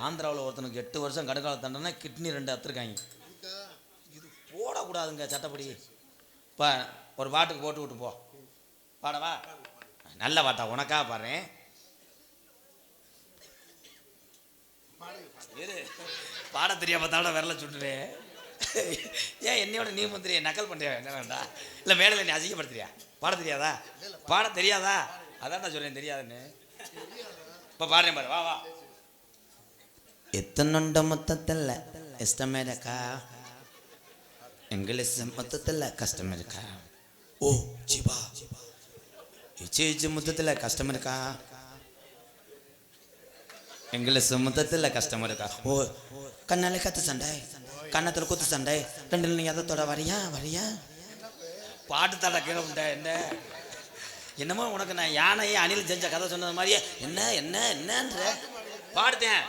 ஆந்திராவில் ஒருத்தனுக்கு 8 வருஷம் கடுக்கால தண்டனை, கிட்னி 2 அத்துருக்காங்க. இது போடக்கூடாதுங்க சட்டப்படி. இப்போ ஒரு பாட்டுக்கு போட்டு விட்டு போ. பாடவா? நல்ல பாட்டா உனக்காக பாடுறேன். பாட தெரியாம பார்த்தாலும் விரல சுட்டுறேன். ஏன் என்னையோட நீ மந்திரியை நக்கல் பண்ணுறியா? என்ன வேண்டா இல்லை மேடையில் நீ அசிங்கப்படுத்துறியா? பாட தெரியாதா? பாட தெரியாதா? அதான் நான் சொல்றேன் தெரியாதுன்னு. இப்போ பாடுறேன் பாரு. வா வா. எத்தனொண்ட மொத்தத்தில் இஷ்டம் இருக்கா, எங்களுக்கு மொத்தத்தில் கஷ்டம் இருக்கா? ஓ ஜிபா இச்சு மொத்தத்தில் கஷ்டம் இருக்கா, எங்களுக்கு மொத்தத்தில் கஷ்டம் இருக்கா? ஓ கண்ணாலே கத்து சண்டை, கண்ணத்தில் குத்து சண்டை, ரெண்டு நீங்கள் அதத்தோட வரியா வரியா பாட்டு தடை கேட்க என்ன என்னமோ உனக்கு நான் யானையே அணில் செஞ்ச கதை சொன்னது மாதிரியே என்ன என்ன என்னன்ற பாடுத்தேன்.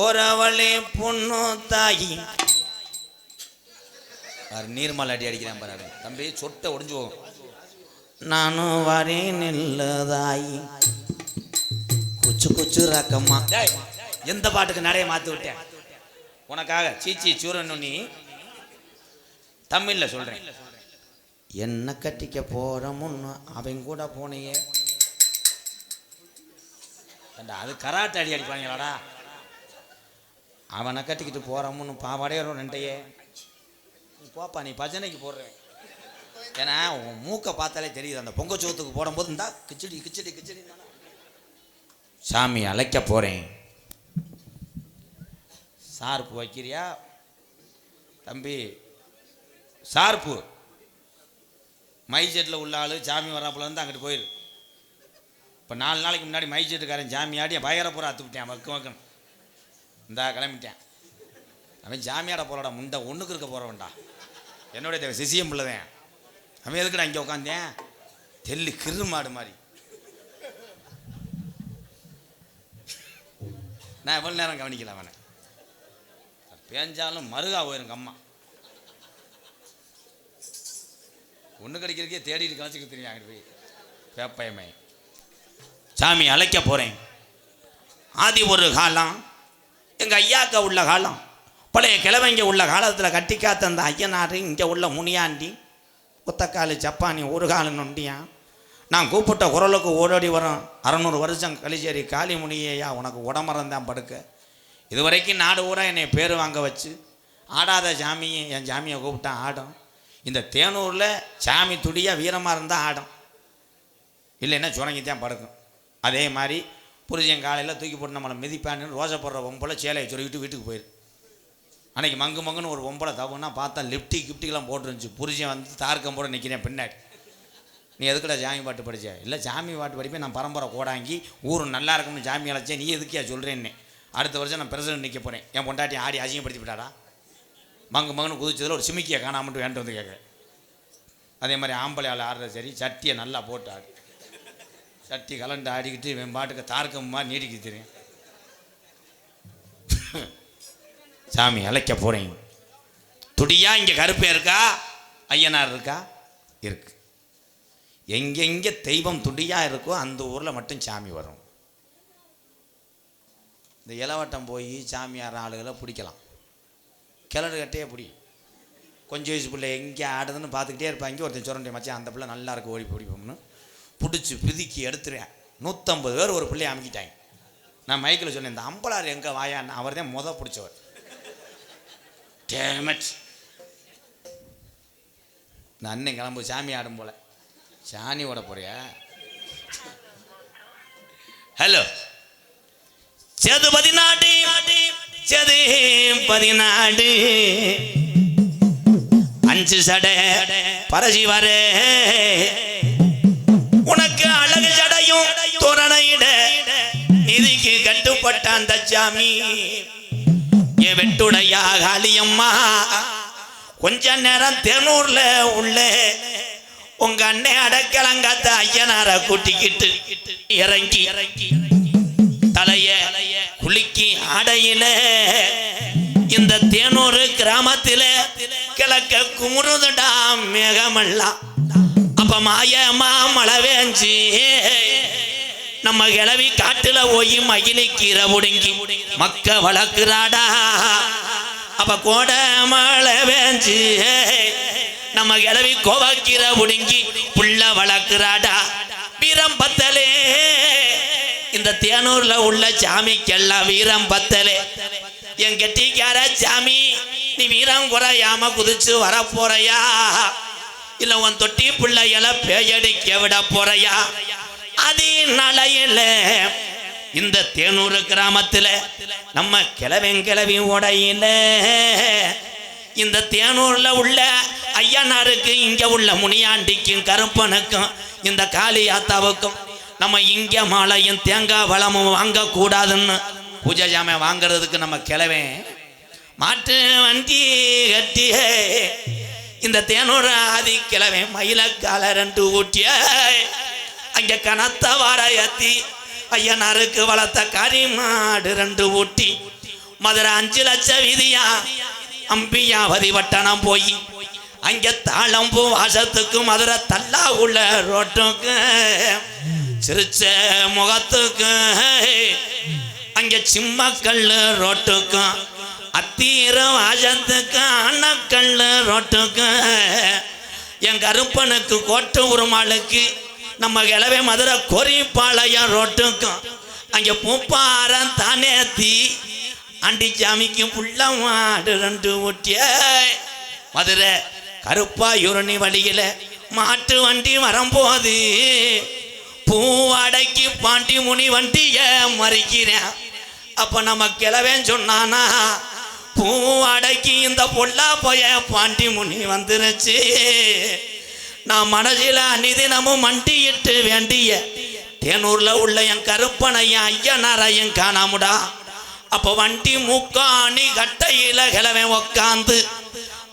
ஒரவளே பொண்ணு தாயி நீர்மலை அடி அடிக்கிறேன் பாரு தம்பி, சொட்டை ஒடிஞ்சு போகும். நானும் வரேன் நெல்லதாயி குச்சு குச்சு ரக்கம்மா. எந்த பாட்டுக்கு நிறைய மாற்றி விட்டேன் உனக்காக. சீச்சி சூரன் நீ தமிழ்ல சொல்றேன். என்ன கட்டிக்க போற முன்னு அவன் கூட போனையே, அது கராட்டை அடி அடிப்பாங்களாடா. அவனை கட்டிக்கிட்டு போறமுன்னு பாவாடையோ ரெண்டையே. நீ போப்பா, நீ பஜனைக்கு போடுறேன். ஏன்னா உன் மூக்கை பார்த்தாலே தெரியுது. அந்த பொங்க சோத்துக்கு போடும்போது இருந்தா கிச்சடி கிச்சடி கிச்சடி. சாமி அழைக்க போறேன். சார்பு வைக்கிறியா தம்பி? சார்பு மைசெட்டில் உள்ள ஆள் சாமி வராப்புல இருந்து அங்கிட்டு போயிரு. இப்போ 4 நாளைக்கு முன்னாடி மைசெட்டுக்காரன் சாமி ஆடி பயங்கரப்புறம் அத்து விட்டேன். வக்கு வக்கணும் இந்தா கிளம்பிட்டேன். அவன் ஜாமியாட போகிறடா முண்டை ஒன்றுக்கு இருக்க போகிறவன்டா. என்னுடைய தேவை சிசியம் பிள்ளைதான். அவன் எதுக்குடா இங்கே உட்காந்தேன்? தெல்லி கிரு மாடு மாதிரி. நான் எவ்வளோ நேரம் கவனிக்கல அவனை. பேஞ்சாலும் மருகா போயிரும் அம்மா. ஒன்று கிடைக்கிறதுக்கே தேடிட்டு கலச்சிக்க தெரியும். அங்கிட்டு போய் பேப்பயமே சாமி அழைக்க போகிறேன். ஆதி ஒரு காலம் எங்கள் ஐயாக்கா உள்ள காலம், பழைய கிழவங்க உள்ள காலத்தில் கட்டி காத்த அந்த ஐயனாரு இங்கே உள்ள முனியாண்டி குத்தக்காலு சப்பானி ஒரு காலம் நொண்டியான். நான் கூப்பிட்ட குரலுக்கு ஓடோடி வரும் 600 வருஷம் கழிச்சேரி காளி முனியையா உனக்கு உடம்பறந்தான் படுக்க. இது வரைக்கும் நாடு ஊரா என்னை பேர் வாங்க வச்சு ஆடாத சாமியை என் சாமியை கூப்பிட்டான் ஆடும். இந்த தேனூரில் சாமி துடியாக வீரமாக இருந்தால் ஆடும், இல்லைன்னா சுரங்கித்தான் படுக்கும். அதே மாதிரி புரிஜன் காலையில் தூக்கி போட்டு நம்மளை மிதிப்பான்னு ரோசை போடுற ஒம்பளை சேலையை சொல்லிக்கிட்டு வீட்டுக்கு போயிரு. அன்றைக்கி மங்கு மங்குன்னு ஒரு ஒம்பளை தவுன்னா பார்த்தா லிப்டி கிப்டிக்கெலாம் போட்டுருந்துச்சு. புரிஜன் வந்து தார்க்கம் போட நிற்கிறேன் பின்னாடி. நீ எதுக்குடா சாமி பாட்டு படித்த? இல்லை சாமி பாட்டு படிப்பேன், நான் பரம்பரை கோடாங்கி ஊர் நல்லா இருக்கும்னு சாமி அழைச்சேன். நீ எதுக்கியா சொல்கிறேன்னு. அடுத்த வருஷம் நான் பிரசிடண்ட் நிற்க போகிறேன். என் பொண்டாட்டி ஆடி அசிங்கப்படுத்தி விட்டாடா. மங்கு மங்குன்னு குதிச்சதில் ஒரு சிமிக்கியை காணாமட்டு வேண்டு வந்து கேட்குறேன். அதே மாதிரி ஆம்பளை ஆள் ஆடுறது சரி, சட்டியை நல்லா போட்டு ஆடு. சட்டி கலண்டு ஆடிக்கிட்டு என் பாட்டுக்கு தார்க்கமாக நீடிக்க தெரியும். சாமி அழைக்க போகிறேன். துடியா இங்கே கருப்பே இருக்கா, ஐயனார் இருக்கா? இருக்கு. எங்கெங்கே தெய்வம் துடியாக இருக்கோ அந்த ஊரில் மட்டும் சாமி வரும். இந்த இளவட்டம் போய் சாமியார் ஆளுகளை பிடிக்கலாம். கிளறு கட்டையே பிடி. கொஞ்சம் வயசு பிள்ளை எங்கே ஆடுதுன்னு பார்த்துக்கிட்டே இருப்பாங்க. ஒருத்தன் சுரண்டி மச்சான் அந்த பிள்ளை நல்லா இருக்கு ஓடி பிடிப்போம்னு பிடிச்சி பிதுக்கி எடுத்துருவேன். 150 பேர் ஒரு பிள்ளையை அமுக்கிட்டாங்க. நான் மைக்கில் சொன்னேன், இந்த அம்பலார் எங்கே வாயான்னு. அவர் தான் பிடிச்சவர். டேமட் இந்த அண்ணன் கிளம்பு சாமி ஆடும் போல. சாணி ஓட போறியா? ஹலோ செது 14 செது 14 5 சடை பரசி வர உனக்கு அழகு சடையும் தோரணையிட நிதிக்கு கட்டுப்பட்ட அந்த சாமி என் வெட்டுடையா காளியம்மா. கொஞ்ச நேரம் தேனூர்ல உள்ள உங்க அண்ணன் அடக்கலங்காத்த ஐயனார கூட்டிக்கிட்டு இறங்கி தலைய குலுக்கி ஆடையில இந்த தேனூர் கிராமத்தில கிழக்க குமுறுதுடா மேகமெல்லாம். அப்ப மாயமா மழை வேஞ்சி நம்ம கிளவி காட்டுல போய் மகிழி கீரை புடுங்கி மக்க வளர்க்குறாடா. அப்ப கோட மழை வேஞ்சு நம்ம கிளவி கோவக்கீரை புடுங்கி புள்ள வளர்க்குறாடா. வீரம் பத்தலே இந்த தேனூர்ல உள்ள சாமிக்கெல்லாம் வீரம் பத்தலே. என் கெட்டிக்கார சாமி, நீ வீரம் குறையாம குதிச்சு வர போறையா, இல்ல உன் தொட்டி பிள்ளைகள பேயடிக்க விட போறையா? அதனால இந்த தேனூர் கிராமத்துல நம்ம கிளவி உடையில இந்த தேனூர்ல உள்ள ஐயனாருக்கு, இங்க உள்ள முனியாண்டிக்கும் கருப்பனுக்கும் இந்த காளியாத்தாவுக்கும் நம்ம இங்க மாலையும் தேங்காய் வளமும் வாங்க கூடாதுன்னு பூஜை ஜாமை வாங்கிறதுக்கு நம்ம கிளவே மாட்டு வண்டி கட்டி இந்த தேனூர் ஆதி கிளவே மயிலக்கால 2 ஊட்டிய அங்க கனத்த வாரையத்தி ஐயனாருக்கு வளர்த்த கறி மாடு 2 ஊட்டி மதுரை 5 லட்சம் வீதியா அம்பியாவதி வட்டணம் போய் அங்க தாளம்பூ வாசத்துக்கு மதுரை தல்லா உள்ள ரோட்டுக்கு சிரிச்ச முகத்துக்கு அங்க சிம்மக்கல் ரோட்டுக்கும் அத்தீர வாசத்துக்கு அண்ணக்கல் ரோட்டுக்கு என் கருப்பனுக்கு கோட்டு உருமாளுக்கு நம்ம கிளவே மதுரை கொரிப்பாளையம் ரோட்டுக்கும் அங்க பூப்பாரம் தானேத்தி அண்டிச்சாமிக்கு புள்ள மாடு 2 ஊட்டிய மதுரை கருப்பாயூரணி வழியில மாட்டு வண்டி வரும்போது பூவாடைக்கு பாண்டி முனி வண்டிய மறிக்கிறேன். அப்ப நம்ம கிளவேன் சொன்னானா, பூவாடைக்கு இந்த பொல்லா போய பாண்டி முனி வந்துருச்சு. நான் மனசில அனிதினமும் மண்டியிட்டு வேண்டிய தேனூர்ல உள்ள என் கருப்பனையும் ஐயனாரையும் காணாமுடா. அப்ப வண்டி மூக்காணி கட்டையில கிளவன் உக்காந்து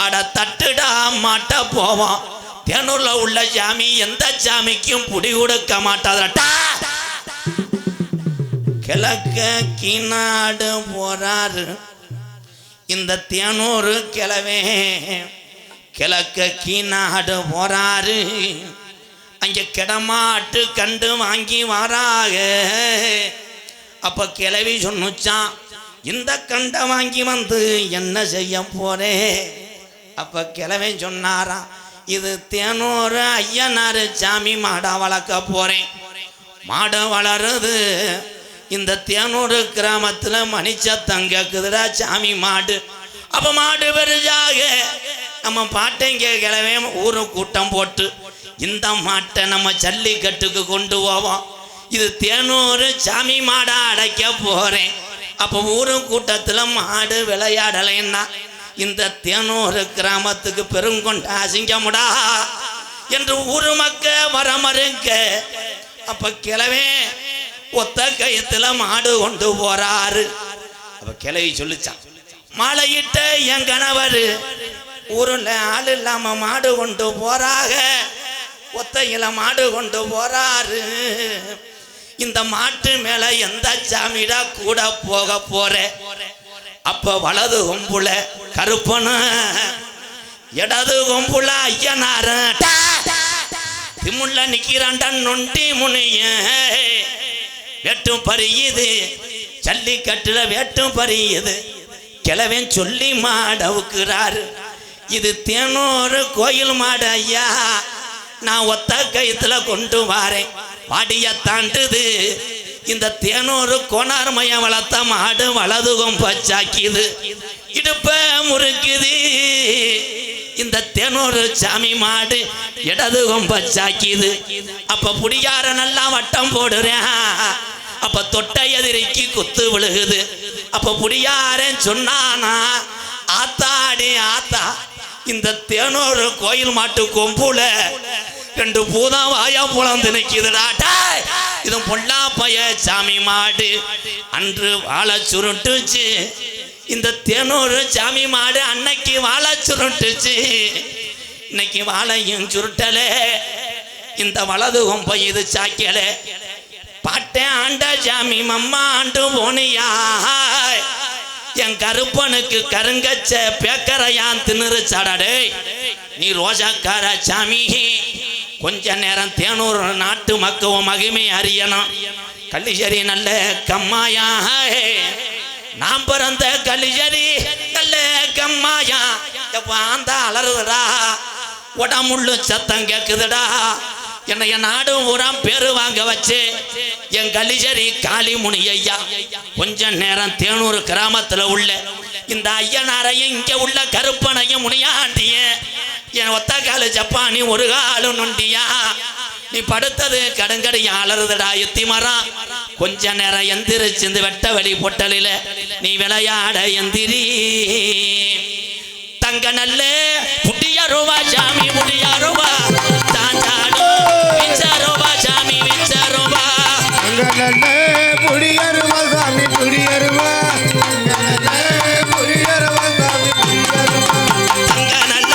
அட தட்டுடா மாட்ட போவான். தேனூர்ல உள்ள சாமி எந்த சாமிக்கும் புடி கொடுக்க மாட்டாதா. கிழக்க கீநாடு போறாரு இந்த தேனூர் கிளவே, கிழக்க கீநாடு போறாரு. அங்க கிடமாட்டு கண்டு வாங்கி வாராக. அப்ப கிளவி சொன்னுச்சான், இந்த கண்டை வாங்கி வந்து என்ன செய்ய போறேன்? அப்ப கிளவே சொன்னாராம், இது தேனூர் ஐயனாரு சாமி மாடை வளர்க்க போறேன். மாடு வளருது இந்த தேனூர் கிராமத்துல மணிச்சத்தம் கேக்குதுடா சாமி மாடு. அப்ப மாடு பெருசாக நம்ம பாட்டைங்க கிளவே ஊரு கூட்டம் போட்டு இந்த மாட்டை நம்ம ஜல்லிக்கட்டுக்கு கொண்டு போவோம். இது தேனூர் சாமி மாடை அடைக்க போறேன். அப்ப ஊரு கூட்டத்துல மாடு விளையாடலைன்னா இந்த தேனூர் கிராமத்துக்கு பெருங்கொண்ட அசிங்கமுடா என்று ஊரு மக்க வரமருங்க. அப்ப கிளவே ஒத்த கயத்துல மாடு கொண்டு போறாரு. அப்ப கிளவி சொல்லிச்சான், மாலையிட்ட என் கணவர் ஊருல ஆள் இல்லாம மாடு கொண்டு போறாக, ஒத்தையில மாடு கொண்டு போறாரு. இந்த மாட்டு மேல எந்த சாமிடா கூட போக போற? அப்ப வலது கொம்புல கருப்பனு, இடது கொம்புல ஐயனார திமுள்ள நிக்கிறான்டா நொண்டி முனிய. வெட்டும் பறியுது ஜல்லிக்கட்டுல வெட்டும் பறியுது. கிளவன் சொல்லி மாடவுக்குறாரு, இது தேனூர் கோயில் மாடு ஐயா, நான் ஒத்த கயத்துல கொண்டு வாரேன். வாடிய தாண்டுது இந்த தேனூர் கோணார்மையம் வளர்த்த மாடு வலது கொம்பச்சாக்கிது, இடுப்ப முறுக்குது. இந்த தேனூர் சாமி மாடு இடது கொம்பச்சாக்கிது. அப்ப புடியார நல்லா வட்டம் போடுறேன். அப்ப தொட்ட எதிரிக்கு குத்து விழுகுது. அப்ப புடியாரன் சொன்னானா, ஆத்தாடி ஆத்தா, இந்த தேனூர் கோயில் மாட்டு கொம்புல 2 பூதம் வாயா புலந்து நிற்குதுடா. இது பொல்லா பய சாமி மாடு. அன்று வாழை சுருட்டுச்சு இந்த தேனூர் சாமி மாடு, அன்னைக்கு வாழை சுருட்டுச்சு, இன்னைக்கு வாழையும் சுருட்டல. இந்த வலது கொம்பை இது சாக்கல. பாட்டேன் ஆண்ட சாமி மம்மா ஆண்டு போனியா, என் கருப்பனுக்கு கருங்கச்ச பேக்கரையான் தின்னுருச்சாடே. நீ ரோஜாக்கார சாமி, கொஞ்ச நேரம் தேனூர் நாட்டு மக்கள் மகிமை அறியணும். கள்ளிச்சேரி நல்ல கம்மாயா நாம் பிறந்த கள்ளிச்சேரி நல்ல கம்மாயா அந்த அலறுதுடா உடம்புள்ளு சத்தம் கேக்குதுடா என்னைய நாடும் ஊராம் பேரு வாங்க வச்சு என் கள்ளிச்சேரி காளிமுனி ஐயா கொஞ்ச நேரம் தேனூர் கிராமத்துல உள்ள இந்த ஐயனாரையும் இங்க உள்ள கருப்பனையும் முனியாண்டிய என் ஒத்த காலு ஜப்பானி ஒரு காலு நொண்டியா நீ படுத்தது கடங்கடையா அலறுதுடா எத்தி மரம் கொஞ்ச நேரம் எந்திரிச்சு இந்த வெட்ட வெளி பொட்டலில நீ விளையாட எந்திரி தங்க நல்ல புடியாரோவா சாமி புடியாரோவா தாஞ்சாடோ விச்சாரோவா சாமி விச்சாரோவா தங்க நல்ல புடியாரோவா சாமி புடியாரோவா தங்க நல்ல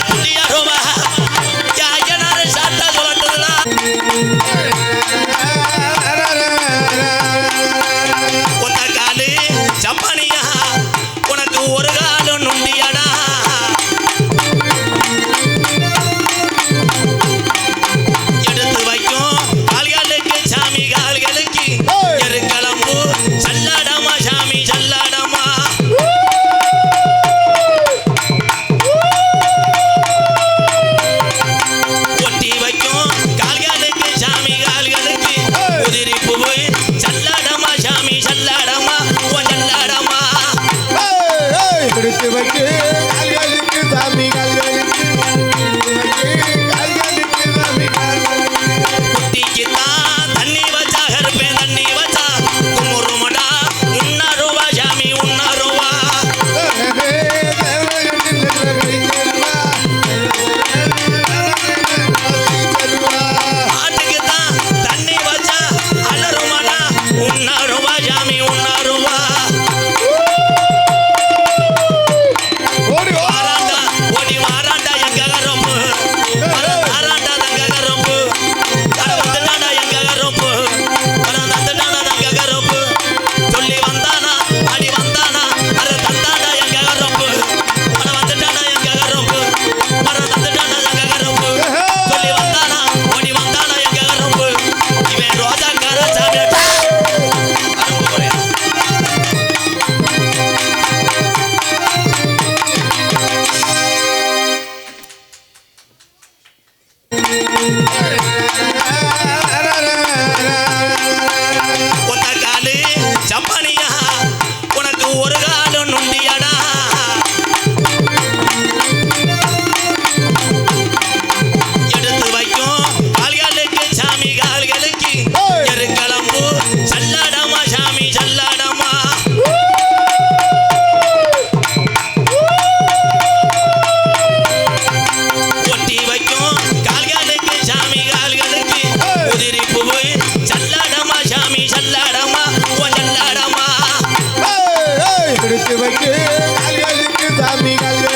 புடியாரோவா யாயனார சாத்தா சொல்லட்டுடா ஒத்த காலு ஜப்பானியா உனக்கு ஒரு காலு நுண்டியடா எடுத்து வைக்கும் கால்களுக்கு சாமி கால்களுக்கு எருக்களம்பு சல்லாடமா சாமி சல்லாடமா ஒட்டி வைக்கும் கால்களுக்கு சாமி கால்களுக்கு உதிரி பூவு சல்லாடமா சாமி சல்லாடமா ஓ சல்லாடமா எடுத்து வைக்க கால்களுக்கு சாமி கால்களுக்கு குட்டிக்குத்தான் தண்ணி வச்சா கருப்பேன் தண்ணி வச்சா குமுறுமடா உன்னருவா சாமி உன்னருவா ஆட்டுக்குத்தான் தண்ணி வச்சா அலறுமடா உன்னருவா சாமி உன்னருவா வாராண்டா ஓடி வாராண்டா எங்க கரும்பு வாராண்டா தங்க கரும்பு அட வந்துட்டாண்டா எங்க கரும்பு வந்துட்டாண்டா தங்க கரும்பு சொல்லி வந்தானா அடி வந்தானா அட தந்தாண்டா எங்க கரும்பு அட வந்துட்டாண்டா எங்க கரும்பு அட வந்துட்டாண்டா எங்க கரும்பு சொல்லி வந்தானா ஓடி வந்தானா எங்க கரும்பு இவன் ரோஜாக்கார சாமி கரும்பு போறியா ஒத்த காலு ஜப்பானியா உனக்கு ஒரு காலு நுண்டியடா எடுத்து வைக்கும் கால்களுக்கு சாமி கால்களுக்கு எருக்களம்பு சல்லாடமா சாமி சல்லாடமா ஒட்டி வைக்கும் கால்களுக்கு சாமி கால்களுக்கு உதிரி பூவு சல்லாடமா சாமி சல்லாடமா ஓ சல்லாடமா எடுத்து வைக்க கால்களுக்கு சாமி கால்களுக்கு